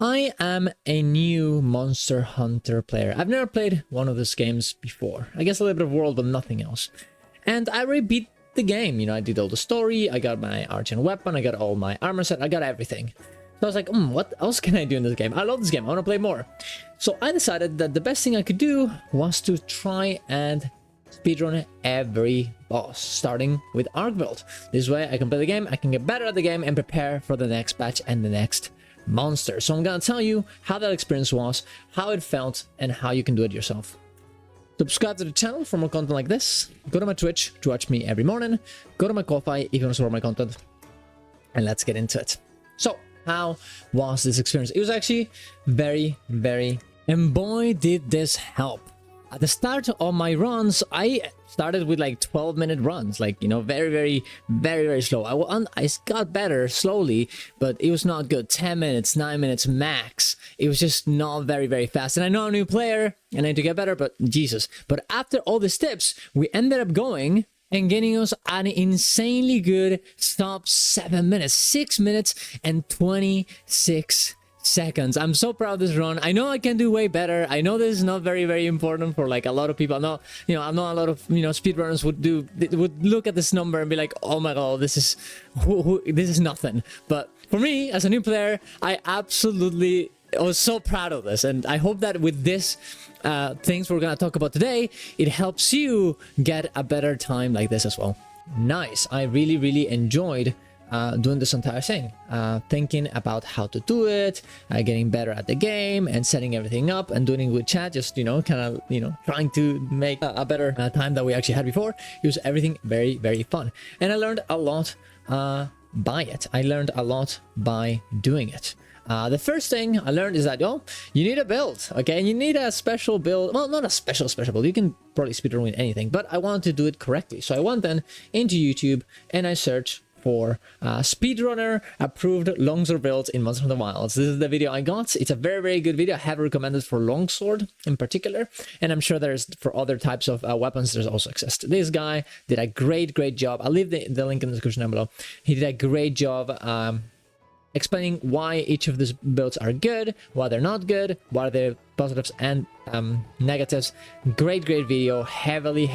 I am a new Monster Hunter player. I've never played one of these games before. I guess a little bit of World, but nothing else. And I already beat the game. You know, I did all the story, I got my archer weapon, I got all my armor set, I got everything. So I was like, what else can I do in this game? I love this game, I want to play more. So I decided that the best thing I could do was to try and speedrun every boss, starting with Arc build. This way I can play the game, I can get better at the game, and prepare for the next patch and the next monster. So I'm gonna tell you how that experience was, how it felt, and how you can do it yourself. Subscribe to the channel for more content like this. Go to my Twitch to watch me every morning. Go to my Ko-Fi if you want to support my content. And let's get into it. So, how was this experience? It was actually very, and boy did this help. At the start of my runs, I started with like 12-minute runs, like, you know, very slow. I got better slowly, but it was not good. 10 minutes, 9 minutes max. It was just not very fast. And I know I'm a new player and I need to get better, but Jesus. But after all these tips, we ended up going and getting us an insanely good sub 7 minutes, 6 minutes and 26 seconds. I'm so proud of this run. I know I can do way better. I know this is not very important for like a lot of people. I know, you know, I know a lot of, you know, speedrunners would look at this number and be like, oh my god, this is this is nothing. But for me, as a new player, I was so proud of this, and I hope that with this things we're gonna talk about today, it helps you get a better time like this as well. Nice. I really enjoyed doing this entire thing, thinking about how to do it, getting better at the game, and setting everything up, and doing it with chat, just, you know, kind of, you know, trying to make a better time that we actually had before. It was everything very fun, and I learned a lot by it. I learned a lot by doing it. The first thing I learned is that, you need a build, okay? And you need a special build. Well, not a special build. You can probably speedrun with anything, but I wanted to do it correctly. So I went then into YouTube and I searched for speedrunner approved Longsword builds in Monster Hunter Wilds. This is the video I got. It's a very good video. I have recommended for Longsword in particular, and I'm sure there's for other types of weapons there's also exist. This guy did a great job. I'll leave the link in the description down below. He did a great job explaining why each of these builds are good, why they're not good, what are the positives and negatives. Great video. Heavily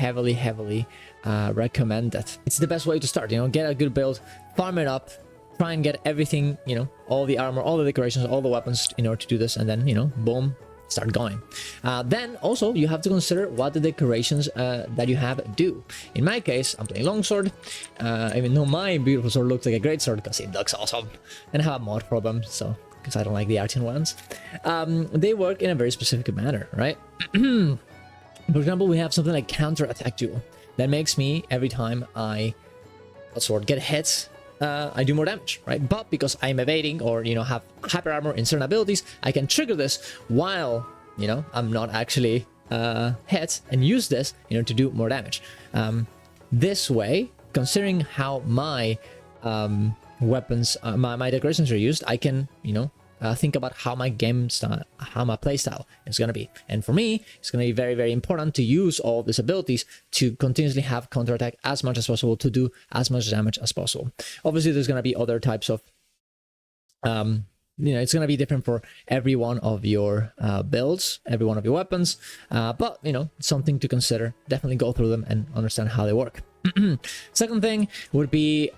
recommend it. It's the best way to start, you know, get a good build, farm it up, try and get everything, you know, all the armor, all the decorations, all the weapons in order to do this, and then, you know, boom, start going. Then also you have to consider what the decorations that you have do. In my case, I'm playing Longsword, even though my beautiful sword looks like a great sword because it looks awesome, and I have a mod for them, so because I don't like the arcane ones. They work in a very specific manner, right? For example, we have something like counter attack duel. That makes me, every time I get hit, I do more damage, right? But because I'm evading or, you know, have hyper armor in certain abilities, I can trigger this while, you know, I'm not actually hit, and use this, you know, to do more damage. This way, considering how my weapons, my decorations are used, I can, you know, think about how my game style, how my playstyle is going to be. And for me, it's going to be very very important to use all these abilities to continuously have counterattack as much as possible, to do as much damage as possible. Obviously, there's going to be other types of, you know, it's going to be different for every one of your builds, every one of your weapons, but, you know, something to consider. Definitely go through them and understand how they work. Second thing would be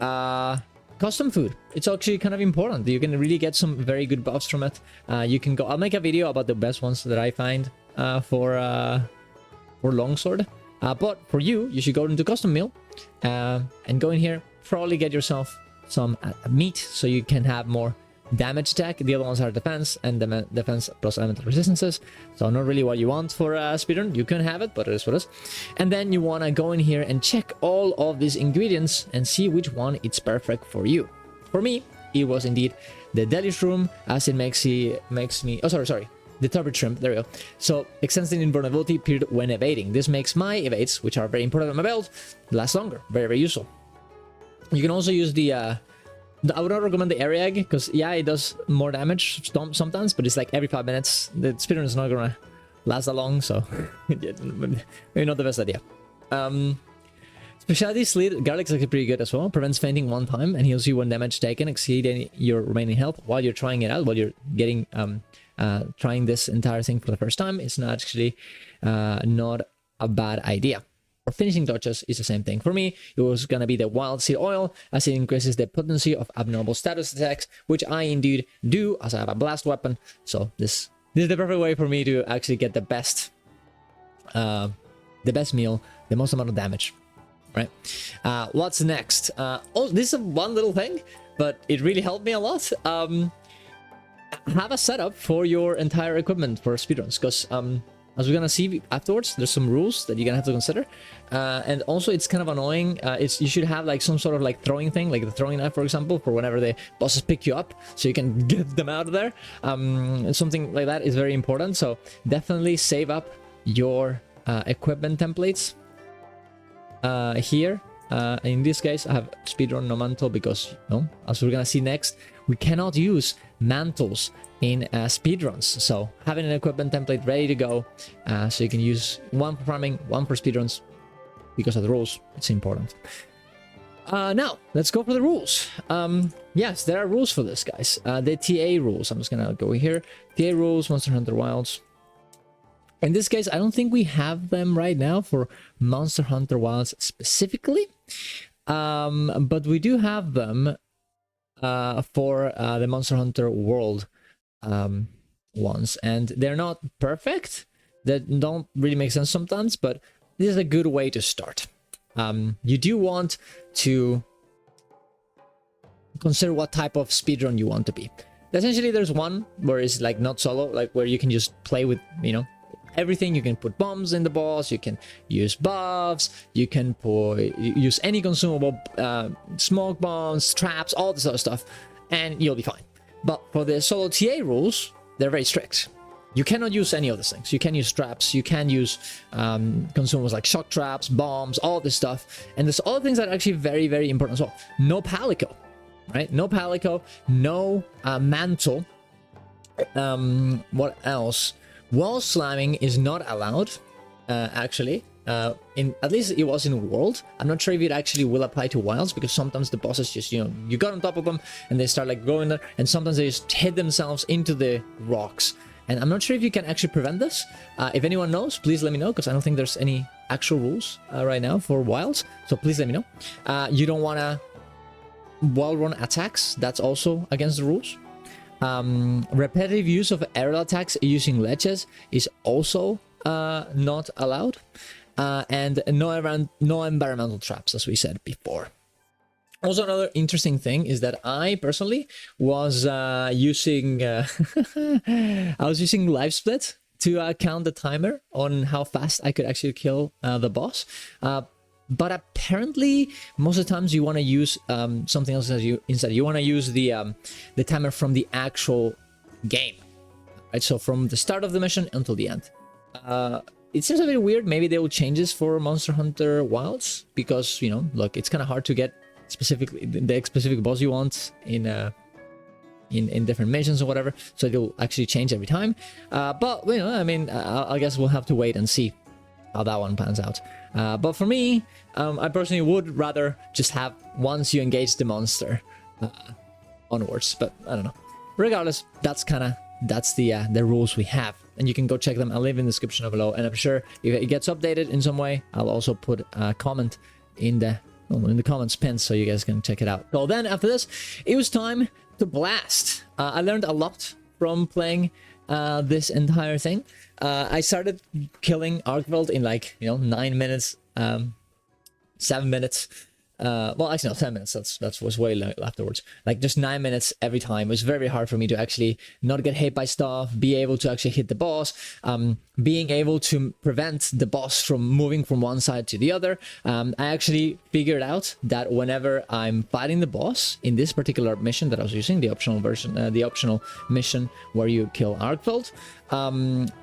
custom food. It's actually kind of important. You can really get some very good buffs from it. You can go, I'll make a video about the best ones that I find for Longsword, but for you should go into custom meal and go in here, probably get yourself some meat so you can have more damage attack. The other ones are defense, and defense plus elemental resistances, so not really what you want for speedrun. You can have it, but it is what it is. And then you want to go in here and check all of these ingredients and see which one is perfect for you. For me, it was indeed the deluge room, as it makes me oh sorry, the turbid shrimp, there we go. So extends the invulnerability period when evading. This makes my evades, which are very important on my build, last longer. Very useful. You can also use the I would not recommend the area egg, because yeah, it does more damage sometimes, but it's like every 5 minutes. The speedrun is not gonna last that long, so maybe not the best idea. Specialty Sleet, Garlic's actually pretty good as well. Prevents fainting 1 time and heals you when damage taken exceeding your remaining health while you're trying it out, while you're getting trying this entire thing for the first time. It's not actually not a bad idea. For finishing touches is the same thing. For me, it was gonna be the Wild Seed Oil, as it increases the potency of abnormal status attacks, which I indeed do, as I have a blast weapon. So this is the perfect way for me to actually get the best meal, the most amount of damage. Right? What's next? Oh, this is one little thing, but it really helped me a lot. Have a setup for your entire equipment for speedruns, because as we're gonna see afterwards, there's some rules that you're gonna have to consider, and also it's kind of annoying. You should have like some sort of like throwing thing, like the throwing knife, for example, for whenever the bosses pick you up, so you can get them out of there. Something like that is very important. So definitely save up your equipment templates. Here, in this case, I have speedrun no mantle because, as we're gonna see next, we cannot use mantles in speedruns. So having an equipment template ready to go, so you can use one for farming, one for speedruns, because of the rules, it's important. Now, let's go for the rules. Yes, there are rules for this, guys. The TA rules, I'm just gonna go here. TA rules, Monster Hunter Wilds. In this case, I don't think we have them right now for Monster Hunter Wilds specifically, but we do have them for the Monster Hunter World ones, and they're not perfect. They don't really make sense sometimes, but this is a good way to start. You do want to consider what type of speedrun you want to be. Essentially, there's one where it's like not solo, like where you can just play with, everything. You can put bombs in the boss, you can use buffs, you can use any consumable, smoke bombs, traps, all this other stuff, and you'll be fine. But for the solo TA rules, they're very strict. You cannot use any of these things. You can use traps, you can use consumables like shock traps, bombs, all this stuff. And there's other things that are actually very, very important as well. No palico, right? No palico, no mantle. What else? Wall slamming is not allowed, actually. At least it was in World. I'm not sure if it actually will apply to Wilds, because sometimes the bosses just, you got on top of them and they start like going there, and sometimes they just hit themselves into the rocks. And I'm not sure if you can actually prevent this. If anyone knows, please let me know, because I don't think there's any actual rules right now for Wilds. So please let me know. You don't want to wall run attacks. That's also against the rules. Repetitive use of aerial attacks using ledges is also not allowed, and no environmental traps, as we said before. Also, another interesting thing is that I personally was using live split to count the timer on how fast I could actually kill the boss. But apparently, most of the times you want to use something else instead. You want to use the timer from the actual game, right? So from the start of the mission until the end. It seems a bit weird. Maybe they will change this for Monster Hunter Wilds, because look, it's kind of hard to get specifically the specific boss you want in different missions or whatever. So it'll actually change every time. But I guess we'll have to wait and see how that one pans out. But for me, I personally would rather just have once you engage the monster onwards. But I don't know. Regardless, that's the rules we have, and you can go check them. I'll leave in the description below, and I'm sure if it gets updated in some way, I'll also put a comment in the comments pinned, so you guys can check it out. So then after this, it was time to blast. I learned a lot from playing this entire thing. I started killing Arkveld in 9 minutes, 7 minutes. Well, actually, no, 10 minutes. That was way afterwards. Like just 9 minutes every time. It was very hard for me to actually not get hit by stuff, be able to actually hit the boss, being able to prevent the boss from moving from one side to the other. I actually figured out that whenever I'm fighting the boss in this particular mission that I was using, the optional version, the optional mission where you kill Arkveld,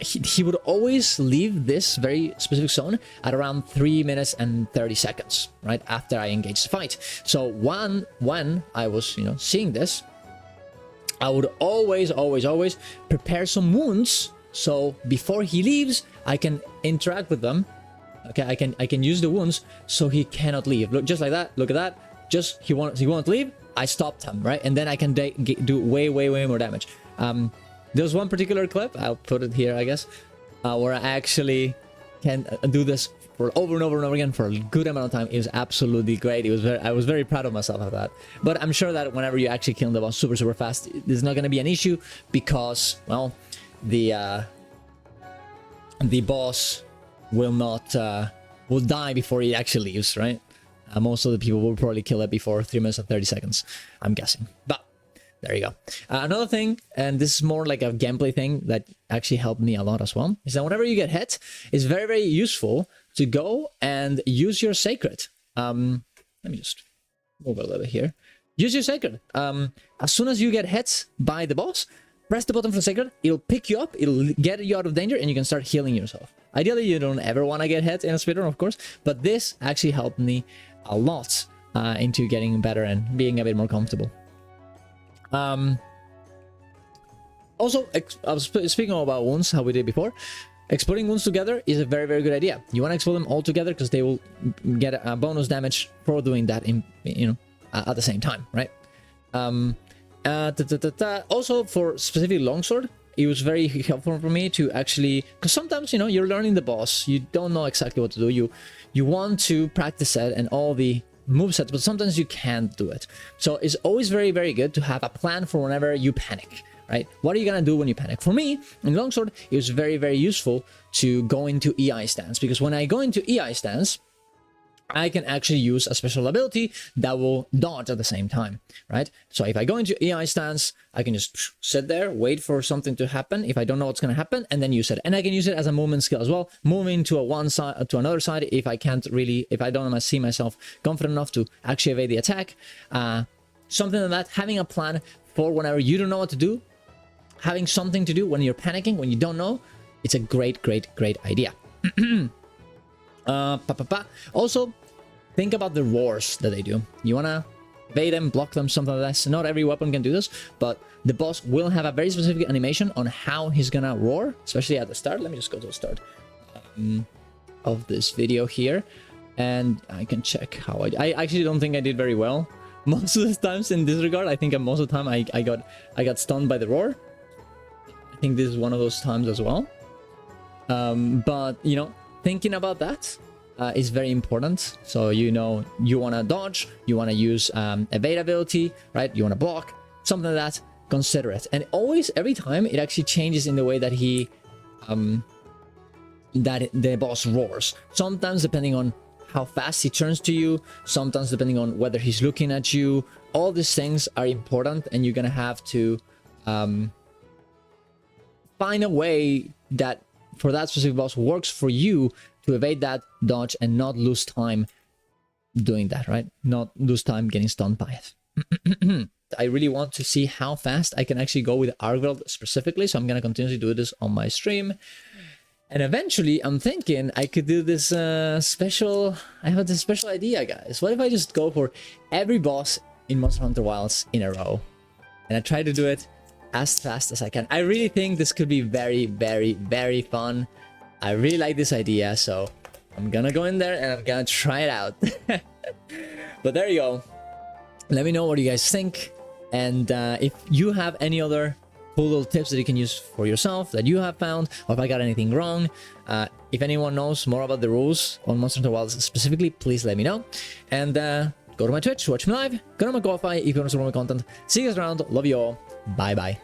he would always leave this very specific zone at around 3 minutes and 30 seconds, right after I engaged the fight. So when I was seeing this, I would always prepare some wounds, so before he leaves I can interact with them Okay, I can use the wounds so he cannot leave. Look, just like that. Look at that. Just he won't leave. I stopped him, right? And then I can do way more damage. There's one particular clip, I'll put it here, I guess, where I actually can do this for over and over again for a good amount of time. It was absolutely great. I was very proud of myself of that. But I'm sure that whenever you actually kill the boss super fast, there's not going to be an issue because, well, the boss will not will die before he actually leaves, right? Most of the people will probably kill it before 3 minutes and 30 seconds, I'm guessing. But there you go. Another thing, and this is more like a gameplay thing that actually helped me a lot as well, is that whenever you get hit, it's very useful to go and use your sacred. Let me just move a little bit here. Use your sacred. As soon as you get hit by the boss, press the button for the sacred. It'll pick you up. It'll get you out of danger, and you can start healing yourself. Ideally, you don't ever want to get hit in a speedrun, of course, but this actually helped me a lot into getting better and being a bit more comfortable. Also, I was speaking about wounds, how we did before. Exploding wounds together is a very good idea. You want to explode them all together because they will get a bonus damage for doing that at the same time, right? Also, for specifically Longsword, it was very helpful for me to actually, because sometimes, you're learning the boss, you don't know exactly what to do, you want to practice it and all the movesets, but sometimes you can't do it. So it's always very good to have a plan for whenever you panic, right? What are you gonna do when you panic? For me, in Longsword, it was very useful to go into EI stance, because when I go into EI stance, I can actually use a special ability that will dodge at the same time, right? So if I go into EI stance, I can just sit there, wait for something to happen if I don't know what's going to happen, and then use it. And I can use it as a movement skill as well, moving to one side to another side if I don't see myself confident enough to actually evade the attack. Something like that, having a plan for whenever you don't know what to do, having something to do when you're panicking, when you don't know, it's a great idea. Also, think about the roars that they do. You want to evade them, block them, something like that. Not every weapon can do this, but the boss will have a very specific animation on how he's gonna roar, especially at the start. Let me just go to the start of this video here, and I can check how I actually don't think I did very well most of the times in this regard. I think most of the time I got stunned by the roar. I think this is one of those times as well. But thinking about that is very important. So you want to dodge, you want to use evade ability, right? You want to block, something like that. Consider it, and always, every time, it actually changes in the way that that the boss roars. Sometimes depending on how fast he turns to you, sometimes depending on whether he's looking at you. All these things are important, and you're gonna have to find a way that for that specific boss works for you to evade that, dodge, and not lose time doing that, right? Not lose time getting stunned by it. I really want to see how fast I can actually go with Argweld specifically, so I'm going to continuously do this on my stream. And eventually, I'm thinking I could do this special... I have this special idea, guys. What if I just go for every boss in Monster Hunter Wilds in a row? And I try to do it as fast as I can. I really think this could be very fun. I really like this idea, so I'm gonna go in there and I'm gonna try it out. But there you go. Let me know what you guys think, and if you have any other cool little tips that you can use for yourself that you have found, or if I got anything wrong. If anyone knows more about the rules on Monster Hunter Wilds specifically, please let me know. And go to my Twitch, watch me live, go to my Ko-Fi if you want to support my content. See you guys around, love you all, bye bye.